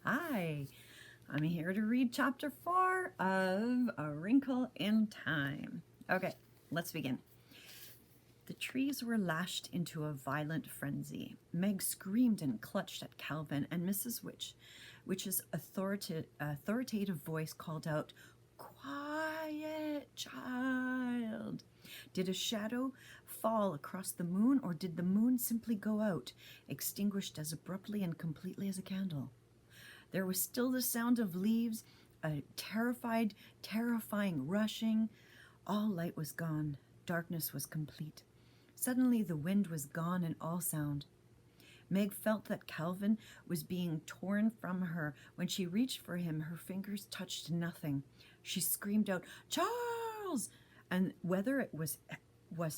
Hi, I'm here to read chapter 4 of A Wrinkle in Time. Okay, let's begin. The trees were lashed into a violent frenzy. Meg screamed and clutched at Calvin, and Mrs. Witch's authoritative voice called out, "Quiet, child." Did a shadow fall across the moon, or did the moon simply go out, extinguished as abruptly and completely as a candle? There was still the sound of leaves, a terrifying rushing. All light was gone. Darkness was complete. Suddenly the wind was gone and all sound. Meg felt that Calvin was being torn from her. When she reached for him, her fingers touched nothing. She screamed out, "Charles!" And whether it was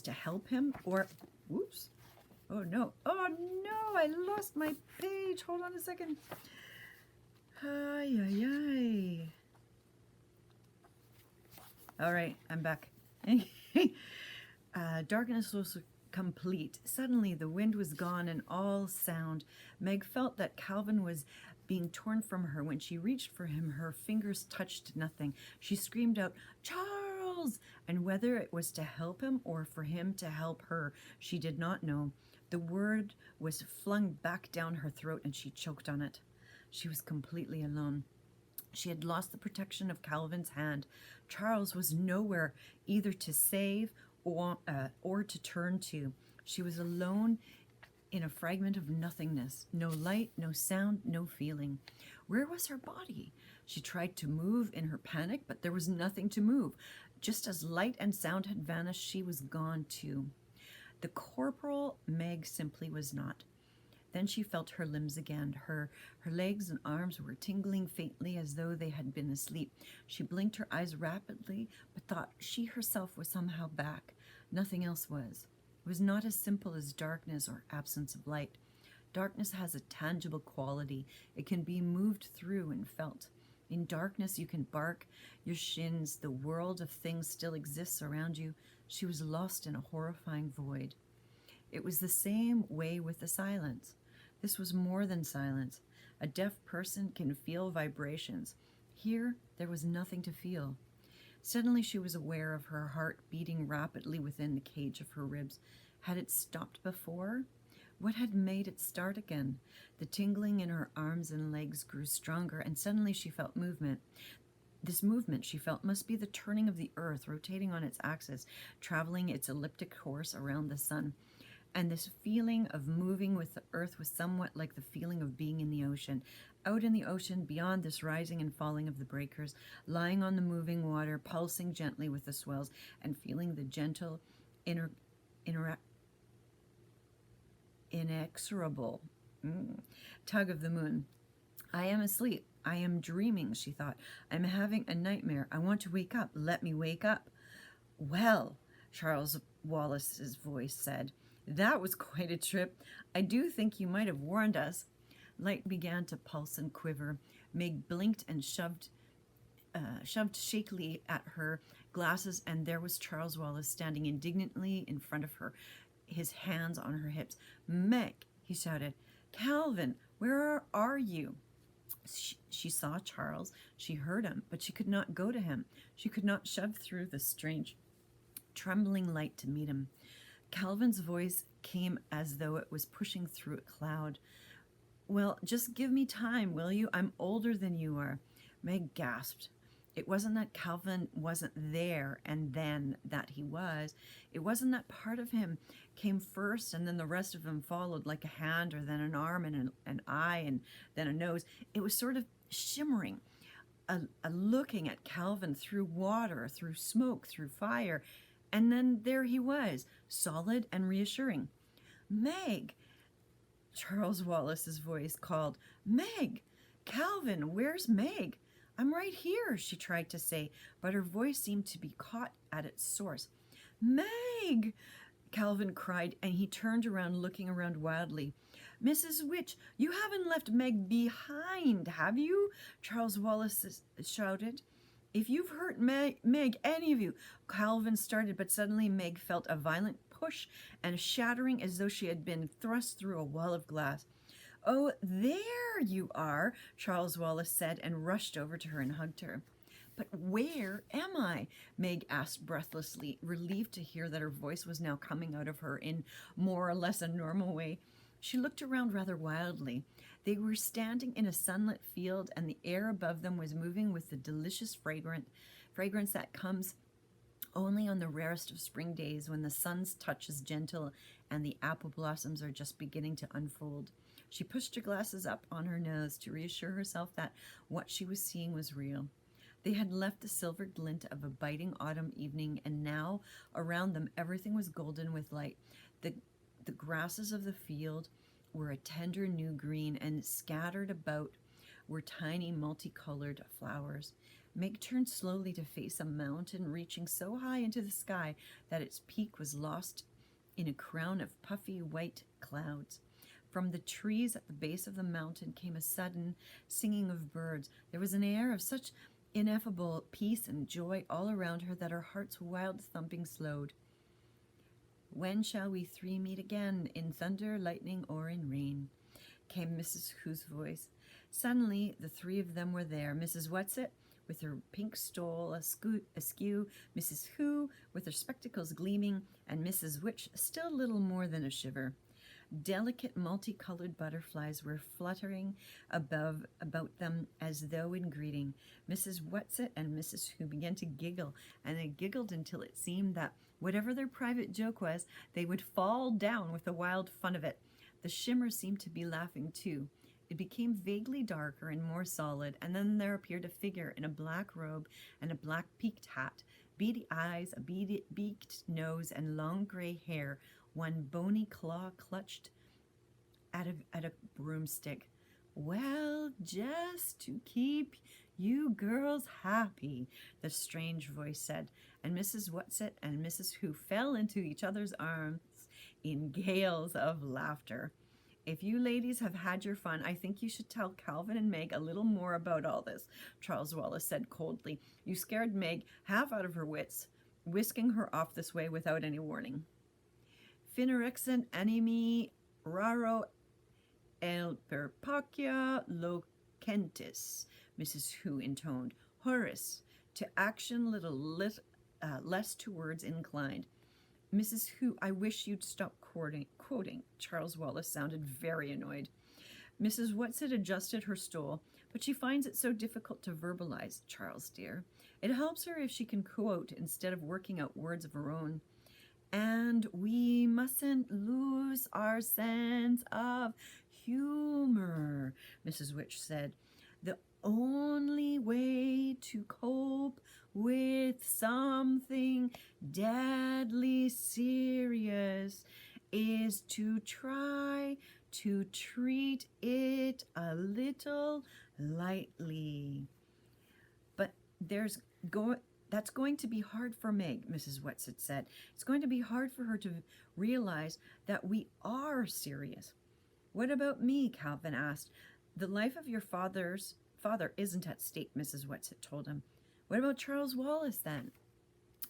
to help him or... Whoops. Oh no, I lost my page. Hold on a second. Ay, ay, ay. All right, I'm back. Darkness was complete. Suddenly, the wind was gone and all sound. Meg felt that Calvin was being torn from her. When she reached for him, her fingers touched nothing. She screamed out, "Charles!" And whether it was to help him or for him to help her, she did not know. The word was flung back down her throat and she choked on it. She was completely alone. She had lost the protection of Calvin's hand. Charles was nowhere either to save or to turn to. She was alone in a fragment of nothingness. No light, no sound, no feeling. Where was her body? She tried to move in her panic, but there was nothing to move. Just as light and sound had vanished, she was gone too. The corporal Meg simply was not. Then she felt her limbs again. Her legs and arms were tingling faintly as though they had been asleep. She blinked her eyes rapidly, but thought she herself was somehow back. Nothing else was. It was not as simple as darkness or absence of light. Darkness has a tangible quality. It can be moved through and felt. In darkness you can bark your shins. The world of things still exists around you. She was lost in a horrifying void. It was the same way with the silence. This was more than silence. A deaf person can feel vibrations. Here, there was nothing to feel. Suddenly she was aware of her heart beating rapidly within the cage of her ribs. Had it stopped before? What had made it start again? The tingling in her arms and legs grew stronger, and suddenly she felt movement. This movement, she felt, must be the turning of the earth, rotating on its axis, traveling its elliptic course around the sun. And this feeling of moving with the earth was somewhat like the feeling of being in the ocean. Out in the ocean, beyond this rising and falling of the breakers, lying on the moving water, pulsing gently with the swells, and feeling the gentle, inexorable tug of the moon. I am asleep. I am dreaming, she thought. I'm having a nightmare. I want to wake up. Let me wake up. Well, Charles Wallace's voice said, "That was quite a trip. I do think you might have warned us." Light began to pulse and quiver. Meg blinked and shoved shakily at her glasses, and there was Charles Wallace standing indignantly in front of her, his hands on her hips. "Meg," he shouted. "Calvin, where are you?" She saw Charles. She heard him, but she could not go to him. She could not shove through the strange, trembling light to meet him. Calvin's voice came as though it was pushing through a cloud. "Well, just give me time, will you? I'm older than you are." Meg gasped. It wasn't that Calvin wasn't there and then that he was. It wasn't that part of him came first and then the rest of him followed, like a hand or then an arm and an eye and then a nose. It was sort of shimmering, a looking at Calvin through water, through smoke, through fire. And then there he was, solid and reassuring. "Meg!" Charles Wallace's voice called. "Meg! Calvin, where's Meg?" "I'm right here," she tried to say, but her voice seemed to be caught at its source. "Meg!" Calvin cried, and he turned around, looking around wildly. "Mrs. Witch, you haven't left Meg behind, have you?" Charles Wallace shouted. "If you've hurt Meg, any of you," Calvin started, but suddenly Meg felt a violent push and a shattering as though she had been thrust through a wall of glass. "Oh, there you are," Charles Wallace said, and rushed over to her and hugged her. "But where am I?" Meg asked breathlessly, relieved to hear that her voice was now coming out of her in more or less a normal way. She looked around rather wildly. They were standing in a sunlit field, and the air above them was moving with the delicious fragrance that comes only on the rarest of spring days when the sun's touch is gentle and the apple blossoms are just beginning to unfold. She pushed her glasses up on her nose to reassure herself that what she was seeing was real. They had left the silver glint of a biting autumn evening, and now around them everything was golden with light. The grasses of the field were a tender new green, and scattered about were tiny multicolored flowers. Meg turned slowly to face a mountain reaching so high into the sky that its peak was lost in a crown of puffy white clouds. From the trees at the base of the mountain came a sudden singing of birds. There was an air of such ineffable peace and joy all around her that her heart's wild thumping slowed. "When shall we three meet again, in thunder, lightning, or in rain?" came Mrs. Who's voice. Suddenly, the three of them were there. Mrs. Whatsit, with her pink stole askew, Mrs. Who, with her spectacles gleaming, and Mrs. Witch, still little more than a shiver. Delicate multicolored butterflies were fluttering about them as though in greeting. Mrs. Whatsit and Mrs. Who began to giggle, and they giggled until it seemed that whatever their private joke was, they would fall down with the wild fun of it. The shimmer seemed to be laughing too. It became vaguely darker and more solid, and then there appeared a figure in a black robe and a black peaked hat, beady eyes, a beaked nose, and long gray hair, one bony claw clutched at a broomstick. "Well, just to keep you girls happy," the strange voice said, and Mrs. Whatsit and Mrs. Who fell into each other's arms in gales of laughter. "If you ladies have had your fun, I think you should tell Calvin and Meg a little more about all this," Charles Wallace said coldly. "You scared Meg half out of her wits, whisking her off this way without any warning." "Finorexent animi raro el perpacia locentis," Mrs. Who intoned. "Horace, to action less to words inclined." "Mrs. Who, I wish you'd stop quoting." Charles Wallace sounded very annoyed. Mrs. Whatsit adjusted her stole, "But she finds it so difficult to verbalize, Charles dear. It helps her if she can quote instead of working out words of her own." "And we mustn't lose our sense of humor," Mrs. Witch said. "The only way to cope with something deadly serious is to try to treat it a little lightly." "But that's going to be hard for Meg," Mrs. Whatsit said. "It's going to be hard for her to realize that we are serious." "What about me?" Calvin asked. "The life of your father isn't at stake," Mrs. Whatsit told him. "What about Charles Wallace, then?"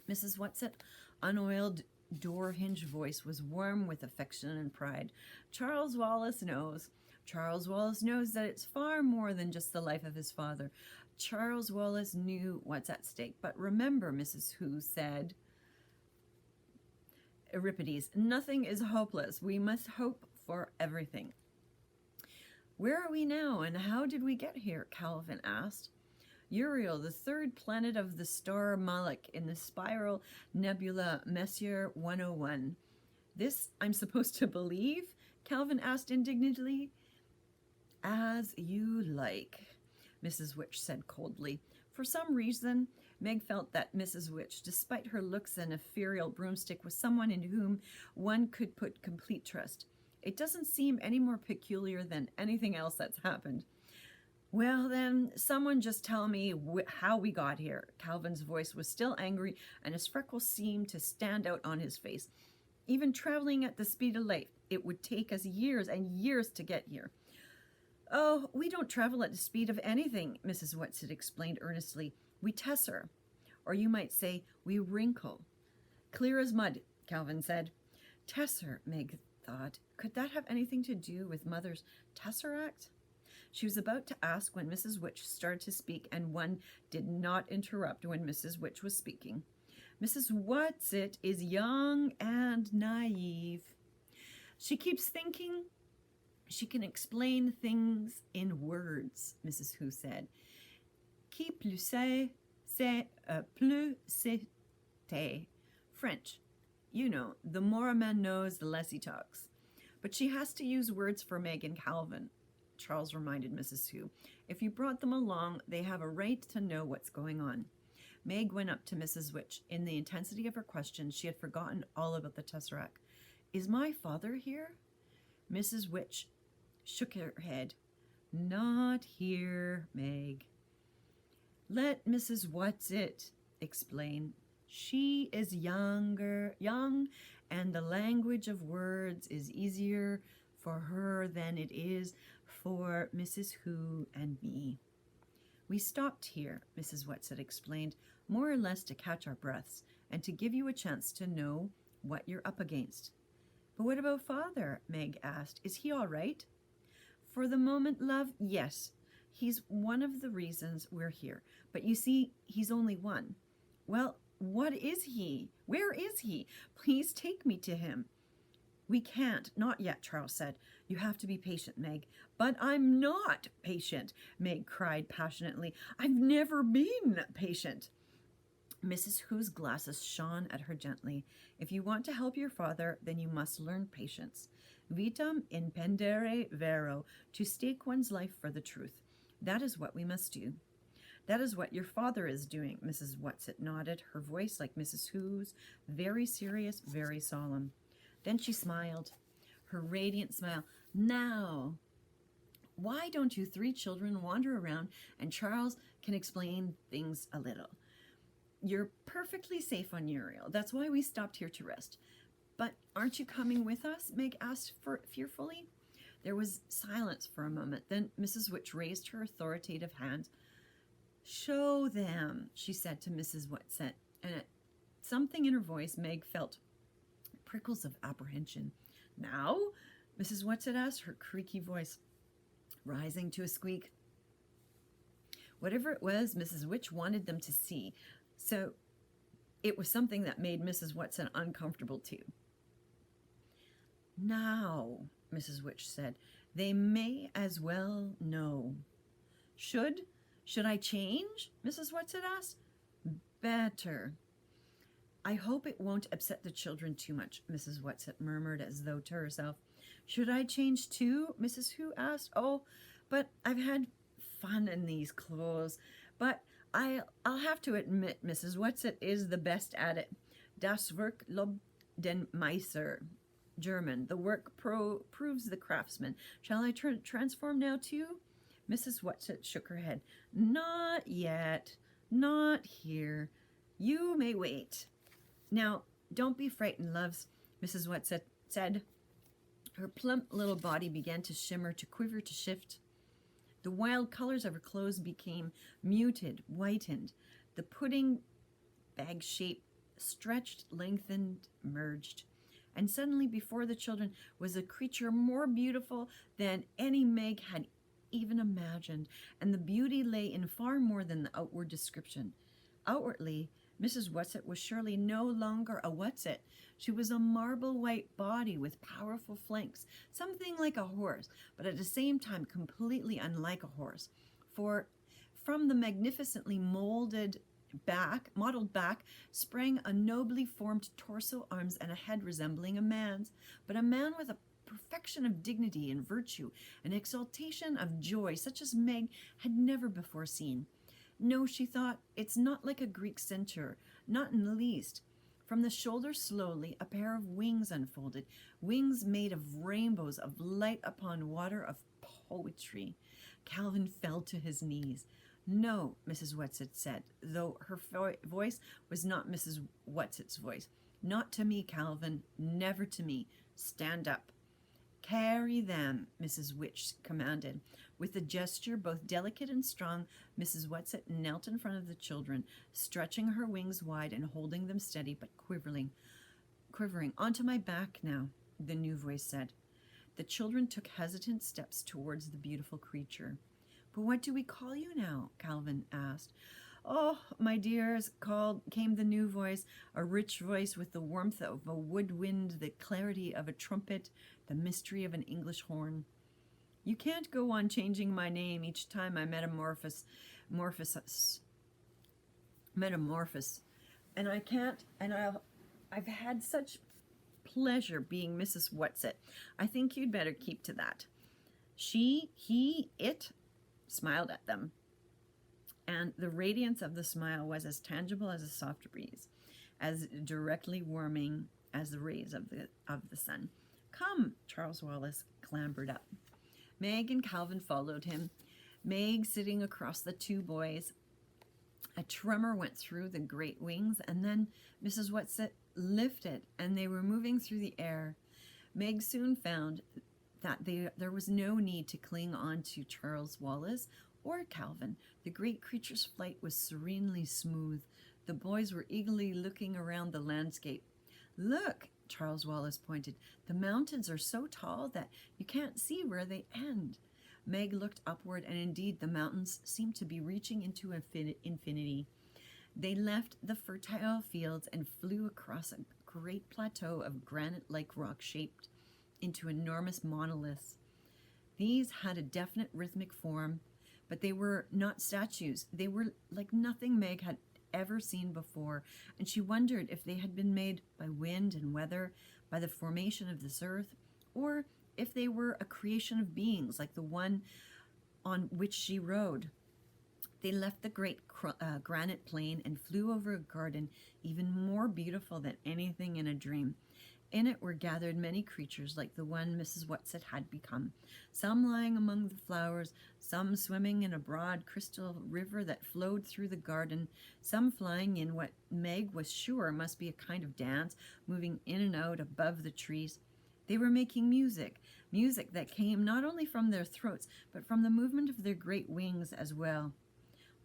Mrs. Whatsit unoiled door hinge voice was warm with affection and pride. "Charles Wallace knows. Charles Wallace knows that it's far more than just the life of his father. Charles Wallace knew what's at stake. But remember," Mrs. Who said, Euripides, "nothing is hopeless. We must hope for everything." "Where are we now, and how did we get here?" Calvin asked. "Uriel, the third planet of the star Moloch in the spiral nebula Messier 101. This I'm supposed to believe?" Calvin asked indignantly. "As you like," Mrs. Witch said coldly. For some reason, Meg felt that Mrs. Witch, despite her looks and ethereal broomstick, was someone in whom one could put complete trust. It doesn't seem any more peculiar than anything else that's happened. "Well, then, someone just tell me how we got here." Calvin's voice was still angry, and his freckles seemed to stand out on his face. "Even traveling at the speed of light, it would take us years and years to get here." "Oh, we don't travel at the speed of anything," Mrs. Whatsit explained earnestly. "We tesser. Or you might say we wrinkle." "Clear as mud," Calvin said. "Tesser," Meg thought, could that have anything to do with Mother's tesseract? She was about to ask when Mrs. Witch started to speak, and one did not interrupt when Mrs. Witch was speaking. Mrs. Whatsit is young and naive. She keeps thinking she can explain things in words, Mrs. Who said. Qui plus sait, plus c'est. French. You know, the more a man knows, the less he talks. But she has to use words for Meg and Calvin, Charles reminded Mrs. Who. If you brought them along, they have a right to know what's going on. Meg went up to Mrs. Witch. In the intensity of her question, she had forgotten all about the tesseract. Is my father here? Mrs. Witch shook her head. Not here, Meg. Let Mrs. Whatsit explain. She is young, and the language of words is easier for her than it is for Mrs. Who and me. We stopped here, Mrs. Whatsit explained, more or less to catch our breaths and to give you a chance to know what you're up against. But what about Father? Meg asked. Is he all right? For the moment, love, yes. He's one of the reasons we're here. But you see, he's only one. Well, what is he? Where is he? Please take me to him. We can't, not yet, Charles said. You have to be patient, Meg. But I'm not patient, Meg cried passionately. I've never been patient. Mrs. Who's glasses shone at her gently. If you want to help your father, then you must learn patience. Vitam impendere vero, to stake one's life for the truth. That is what we must do. That is what your father is doing, Mrs. Whatsit nodded, her voice like Mrs. Who's, very serious, very solemn. Then she smiled, her radiant smile. Now, why don't you three children wander around and Charles can explain things a little? You're perfectly safe on Uriel. That's why we stopped here to rest. But aren't you coming with us? Meg asked fearfully. There was silence for a moment. Then Mrs. Witch raised her authoritative hand. Show them, she said to Mrs. Whatsit, and at something in her voice, Meg felt prickles of apprehension. Now? Mrs. Whatsit asked, her creaky voice rising to a squeak. Whatever it was, Mrs. Witch wanted them to see, so it was something that made Mrs. Whatsit uncomfortable too. Now, Mrs. Witch said, they may as well know. Should I change? Mrs. Whatsit asked. Better. I hope it won't upset the children too much, Mrs. Whatsit murmured as though to herself. Should I change too? Mrs. Who asked. Oh, but I've had fun in these clothes. But I'll have to admit, Mrs. Whatsit is the best at it. Das Werk lobt den Meister. German. The work proves the craftsman. Shall I transform now too? Mrs. Whatsit shook her head. Not yet. Not here. You may wait. Now, don't be frightened, loves, Mrs. Whatsit said. Her plump little body began to shimmer, to quiver, to shift. The wild colors of her clothes became muted, whitened. The pudding bag shape stretched, lengthened, merged. And suddenly before the children was a creature more beautiful than any Meg had even imagined, and the beauty lay in far more than the outward description. Outwardly, Mrs. Whatsit was surely no longer a Whatsit. She was a marble white body with powerful flanks, something like a horse, but at the same time completely unlike a horse. For from the magnificently modeled back sprang a nobly formed torso, arms, and a head resembling a man's, but a man with a perfection of dignity and virtue, an exaltation of joy such as Meg had never before seen. No, she thought, it's not like a Greek centaur, not in the least. From the shoulders slowly a pair of wings unfolded, wings made of rainbows of light upon water of poetry. Calvin fell to his knees. No, Mrs. Whatsit said, though her voice was not Mrs. Whatsit's voice. Not to me, Calvin, never to me. Stand up. Carry them, Mrs. Witch commanded. With a gesture both delicate and strong, Mrs. Whatsit knelt in front of the children, stretching her wings wide and holding them steady but quivering. Onto my back now. the new voice said. The children took hesitant steps towards the beautiful creature. But what do we call you now? Calvin asked. Oh, my dears, came the new voice, a rich voice with the warmth of a woodwind, the clarity of a trumpet, the mystery of an English horn. You can't go on changing my name each time I metamorphose. And I can't, and I've had such pleasure being Mrs. Whatsit. I think you'd better keep to that. She, he, it smiled at them, and the radiance of the smile was as tangible as a soft breeze, as directly warming as the rays of the sun. Come, Charles Wallace clambered up. Meg and Calvin followed him, Meg sitting across the two boys. A tremor went through the great wings, and then Mrs. Whatsit lifted, and they were moving through the air. Meg soon found that there was no need to cling on to Charles Wallace or Calvin. The great creature's flight was serenely smooth. The boys were eagerly looking around the landscape. Look, Charles Wallace pointed. The mountains are so tall that you can't see where they end. Meg looked upward, and indeed the mountains seemed to be reaching into infinity. They left the fertile fields and flew across a great plateau of granite-like rock shaped into enormous monoliths. These had a definite rhythmic form, but they were not statues. They were like nothing Meg had ever seen before, and she wondered if they had been made by wind and weather, by the formation of this earth, or if they were a creation of beings like the one on which she rode. They left the great granite plain and flew over a garden even more beautiful than anything in a dream. In it were gathered many creatures like the one Mrs. Whatsit had become, some lying among the flowers, some swimming in a broad crystal river that flowed through the garden, some flying in what Meg was sure must be a kind of dance, moving in and out above the trees. They were making music that came not only from their throats, but from the movement of their great wings as well.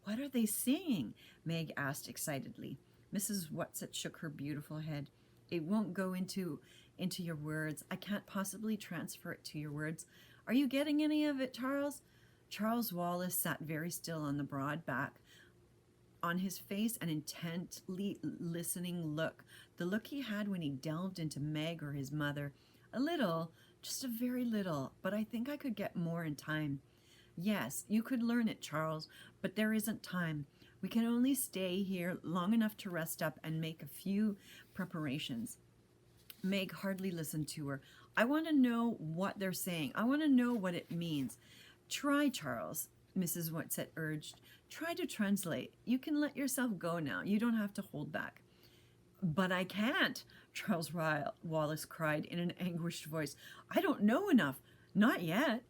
What are they singing? Meg asked excitedly. Mrs. Whatsit shook her beautiful head. It won't go into your words. I can't possibly transfer it to your words. Are you getting any of it, Charles? Charles Wallace sat very still on the broad back, on his face an intently listening look, the look he had when he delved into Meg or his mother. A little, just a very little, but I think I could get more in time. Yes, you could learn it, Charles, but there isn't time. We can only stay here long enough to rest up and make a few preparations. Meg hardly listened to her. I want to know what they're saying. I want to know what it means. Try, Charles, Mrs. Whatsit urged. Try to translate. You can let yourself go now. You don't have to hold back. But I can't, Charles Wallace cried in an anguished voice. I don't know enough. Not yet.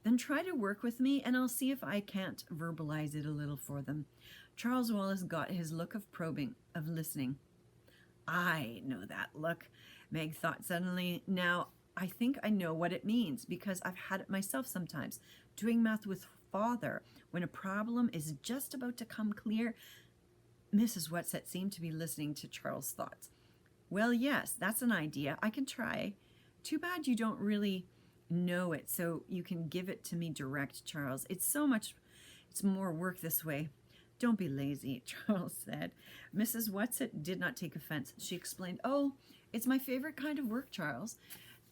Then try to work with me, and I'll see if I can't verbalize it a little for them. Charles Wallace got his look of probing, of listening. I know that look, Meg thought suddenly. Now, I think I know what it means, because I've had it myself sometimes, doing math with Father. When a problem is just about to come clear, Mrs. Whatsit seemed to be listening to Charles' thoughts. Well, yes, that's an idea. I can try. Too bad you don't really know it, so you can give it to me direct, Charles. It's more work this way. Don't be lazy, Charles said. Mrs. Whatsit did not take offense. She explained, oh, it's my favorite kind of work, Charles.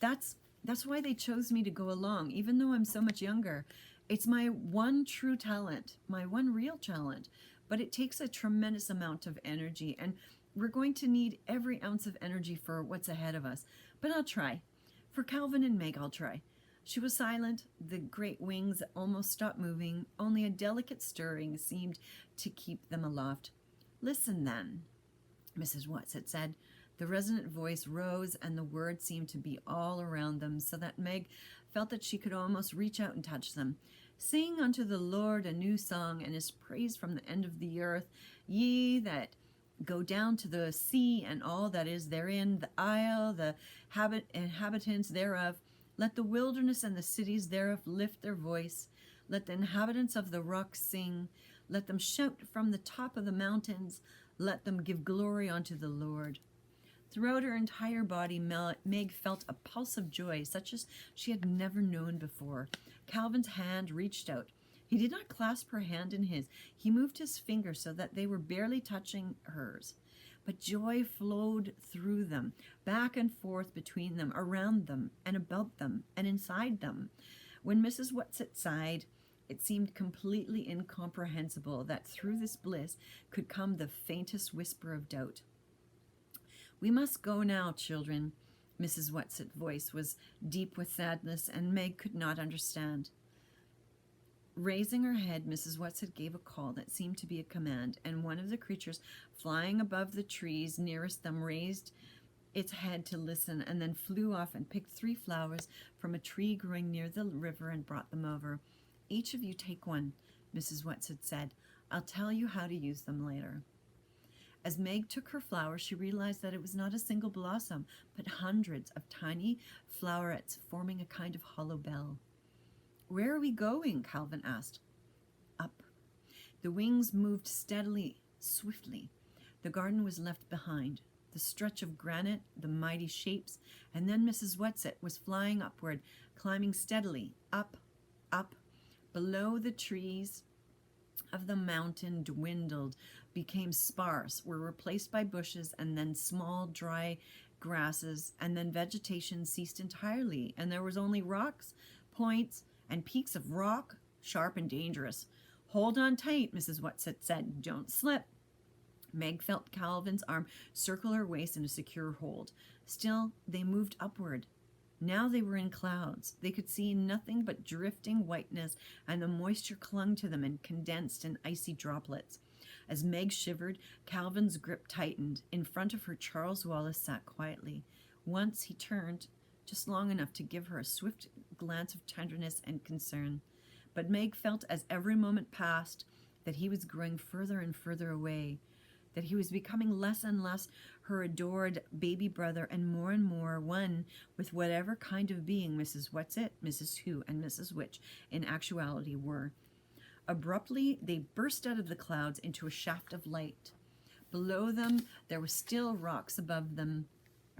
That's why they chose me to go along, even though I'm so much younger. It's my one true talent, my one real talent. But it takes a tremendous amount of energy, and we're going to need every ounce of energy for what's ahead of us. But I'll try. For Calvin and Meg, I'll try. She was silent. The great wings almost stopped moving. Only a delicate stirring seemed to keep them aloft. Listen, then, Mrs. Whatsit said. The resonant voice rose, and the words seemed to be all around them, so that Meg felt that she could almost reach out and touch them. Sing unto the Lord a new song, and his praise from the end of the earth, ye that go down to the sea and all that is therein, the isle, the inhabitants thereof. Let the wilderness and the cities thereof lift their voice. Let the inhabitants of the rocks sing. Let them shout from the top of the mountains. Let them give glory unto the Lord. Throughout her entire body, Meg felt a pulse of joy such as she had never known before. Calvin's hand reached out. He did not clasp her hand in his. He moved his fingers so that they were barely touching hers. But joy flowed through them, back and forth between them, around them, and about them, and inside them. When Mrs. Whatsit sighed, it seemed completely incomprehensible that through this bliss could come the faintest whisper of doubt. "We must go now, children." Mrs. Whatsit's voice was deep with sadness, and Meg could not understand. Raising her head, Mrs. Whatsit gave a call that seemed to be a command, and one of the creatures flying above the trees nearest them raised its head to listen and then flew off and picked 3 flowers from a tree growing near the river and brought them over. "Each of you take one," Mrs. Whatsit said. "I'll tell you how to use them later." As Meg took her flowers, she realized that it was not a single blossom, but hundreds of tiny flowerets forming a kind of hollow bell. "Where are we going?" Calvin asked. "Up." The wings moved steadily, swiftly. The garden was left behind, the stretch of granite, the mighty shapes, and then Mrs. Whatsit was flying upward, climbing steadily, up, up. Below, the trees of the mountain dwindled, became sparse, were replaced by bushes, and then small, dry grasses, and then vegetation ceased entirely, and there was only rocks, points, and peaks of rock, sharp and dangerous. "Hold on tight," Mrs. Whatsit said. "Don't slip." Meg felt Calvin's arm circle her waist in a secure hold. Still, they moved upward. Now they were in clouds. They could see nothing but drifting whiteness, and the moisture clung to them and condensed in icy droplets. As Meg shivered, Calvin's grip tightened. In front of her, Charles Wallace sat quietly. Once he turned, just long enough to give her a swift glance of tenderness and concern. But Meg felt as every moment passed that he was growing further and further away, that he was becoming less and less her adored baby brother and more one with whatever kind of being Mrs. Whatsit, Mrs. Who, and Mrs. Which in actuality were. Abruptly, they burst out of the clouds into a shaft of light. Below them, there were still rocks above them.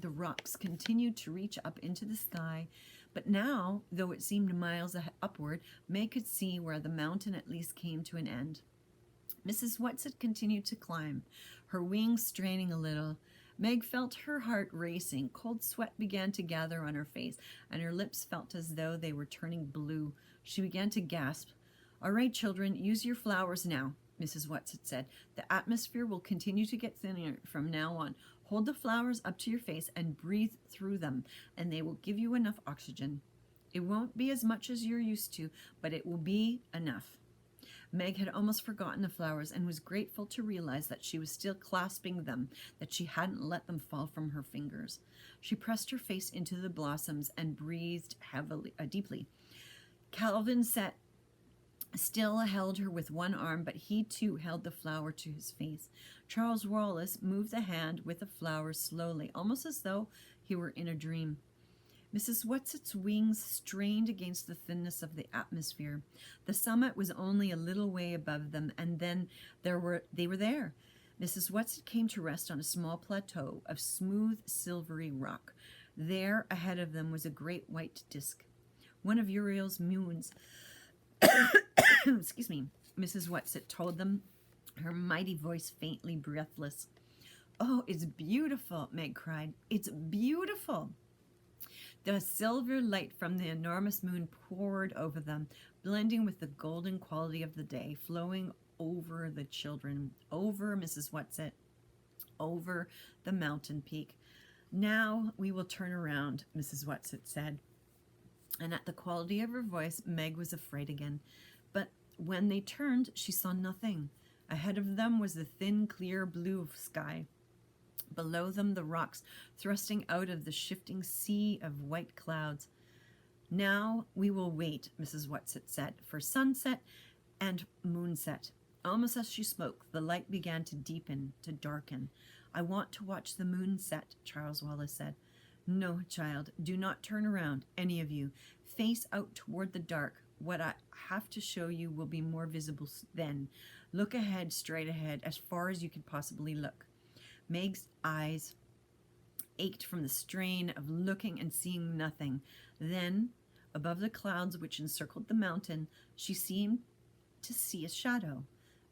The rocks continued to reach up into the sky, but now, though it seemed miles upward, Meg could see where the mountain at least came to an end. Mrs. Whatsit continued to climb, her wings straining a little. Meg felt her heart racing. Cold sweat began to gather on her face, and her lips felt as though they were turning blue. She began to gasp. "All right, children, use your flowers now," Mrs. Whatsit said. "The atmosphere will continue to get thinner from now on. Hold the flowers up to your face and breathe through them, and they will give you enough oxygen. It won't be as much as you're used to, but it will be enough." Meg had almost forgotten the flowers and was grateful to realize that she was still clasping them, that she hadn't let them fall from her fingers. She pressed her face into the blossoms and breathed deeply. Calvin still held her with one arm, but he too held the flower to his face. Charles Wallace moved the hand with the flower slowly, almost as though he were in a dream. Mrs. Whatsit's wings strained against the thinness of the atmosphere. The summit was only a little way above them, and then they were there. Mrs. Whatsit came to rest on a small plateau of smooth, silvery rock. There, ahead of them, was a great white disk, one of Uriel's moons. Excuse me, Mrs. Whatsit told them, her mighty voice faintly breathless. "Oh, it's beautiful," Meg cried. "It's beautiful." The silver light from the enormous moon poured over them, blending with the golden quality of the day, flowing over the children, over Mrs. Whatsit, over the mountain peak. "Now we will turn around," Mrs. Whatsit said. And at the quality of her voice, Meg was afraid again. But when they turned, she saw nothing. Ahead of them was the thin, clear blue sky. Below them, the rocks thrusting out of the shifting sea of white clouds. "Now we will wait," Mrs. Whatsit said, "for sunset and moonset." Almost as she spoke, the light began to deepen, to darken. "I want to watch the moon set," Charles Wallace said. "No, child, do not turn around, any of you. Face out toward the dark. What I have to show you will be more visible then. Look ahead, straight ahead, as far as you can possibly look." Meg's eyes ached from the strain of looking and seeing nothing. Then, above the clouds which encircled the mountain, she seemed to see a shadow,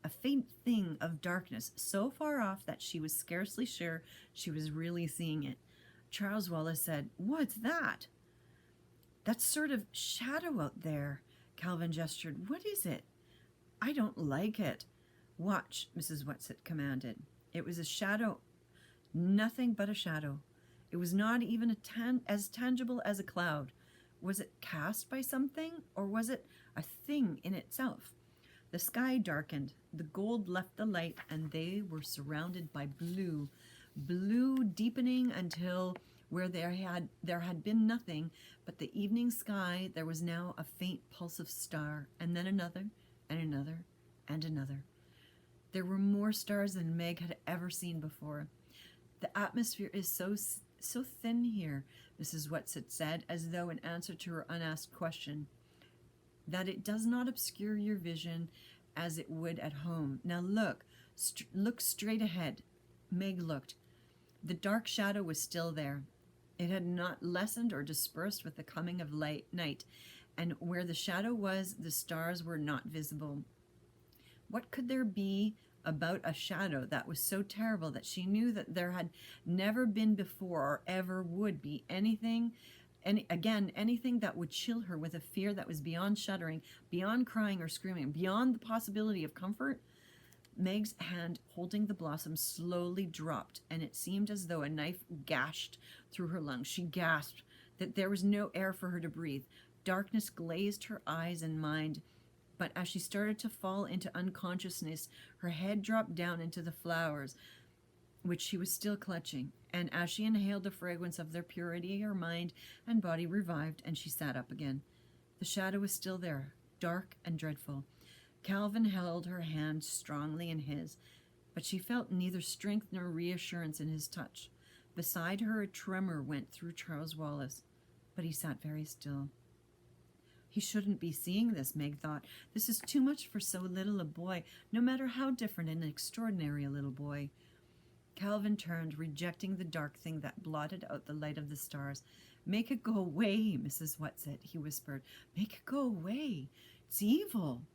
a faint thing of darkness so far off that she was scarcely sure she was really seeing it. Charles Wallace said, "What's that?" "That sort of shadow out there." Calvin gestured. "What is it?" "I don't like it." "Watch," Mrs. Whatsit commanded. It was a shadow, nothing but a shadow. It was not even as tangible as a cloud. Was it cast by something, or was it a thing in itself? The sky darkened, the gold left the light, and they were surrounded by blue deepening until where there had been nothing but the evening sky, there was now a faint pulse of star, and then another, and another, and another. There were more stars than Meg had ever seen before. "The atmosphere is so thin here," Mrs. Whatsit said, as though in answer to her unasked question, "that it does not obscure your vision as it would at home. Now look straight ahead." Meg looked. The dark shadow was still there. It had not lessened or dispersed with the coming of night, and where the shadow was, the stars were not visible. What could there be about a shadow that was so terrible that she knew that there had never been before or ever would be anything that would chill her with a fear that was beyond shuddering, beyond crying or screaming, beyond the possibility of comfort? Meg's hand holding the blossom slowly dropped, and it seemed as though a knife gashed through her lungs. She gasped that there was no air for her to breathe. Darkness glazed her eyes and mind, but as she started to fall into unconsciousness, her head dropped down into the flowers, which she was still clutching, and as she inhaled the fragrance of their purity, her mind and body revived, and she sat up again. The shadow was still there, dark and dreadful. Calvin held her hand strongly in his, but she felt neither strength nor reassurance in his touch. Beside her, a tremor went through Charles Wallace, but he sat very still. He shouldn't be seeing this, Meg thought. This is too much for so little a boy, no matter how different and extraordinary a little boy. Calvin turned, rejecting the dark thing that blotted out the light of the stars. "Make it go away, Mrs. Whatsit," he whispered. "Make it go away. It's evil."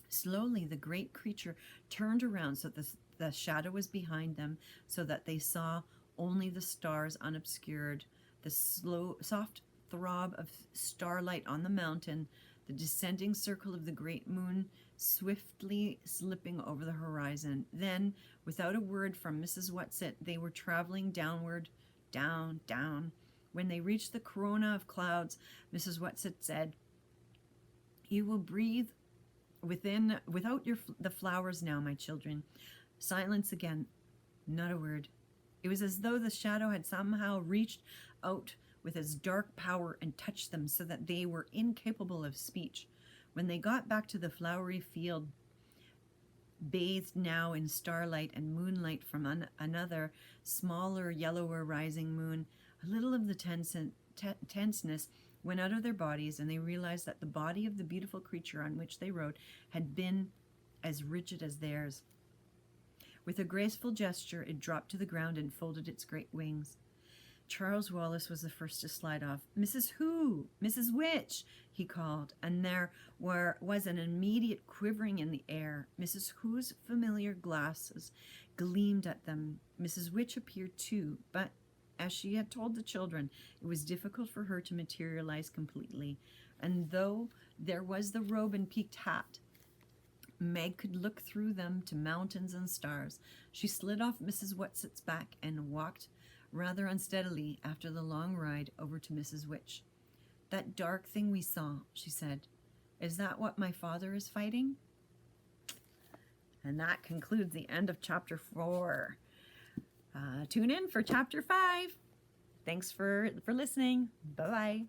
Slowly, the great creature turned around so that the shadow was behind them, so that they saw only the stars unobscured, the soft throb of starlight on the mountain, the descending circle of the great moon swiftly slipping over the horizon. Then, without a word from Mrs. Whatsit, they were traveling downward, down, down. When they reached the corona of clouds, Mrs. Whatsit said, "You will breathe without the flowers now, my children." Silence again. Not a word. It was as though the shadow had somehow reached out with its dark power and touched them so that they were incapable of speech. When they got back to the flowery field, bathed now in starlight and moonlight from another, smaller, yellower rising moon, a little of the tenseness went out of their bodies, and they realized that the body of the beautiful creature on which they rode had been as rigid as theirs. With a graceful gesture, it dropped to the ground and folded its great wings. Charles Wallace was the first to slide off. "Mrs. Who? Mrs. Which?" he called, and there was an immediate quivering in the air. Mrs. Who's familiar glasses gleamed at them. Mrs. Which appeared too, but as she had told the children, it was difficult for her to materialize completely, and though there was the robe and peaked hat, Meg could look through them to mountains and stars. She slid off Mrs. Whatsit's back and walked rather unsteadily after the long ride over to Mrs. Which. "That dark thing we saw," she said. "Is that what my father is fighting?" And that concludes the end of chapter 4. Tune in for chapter 5. Thanks for listening. Bye-bye.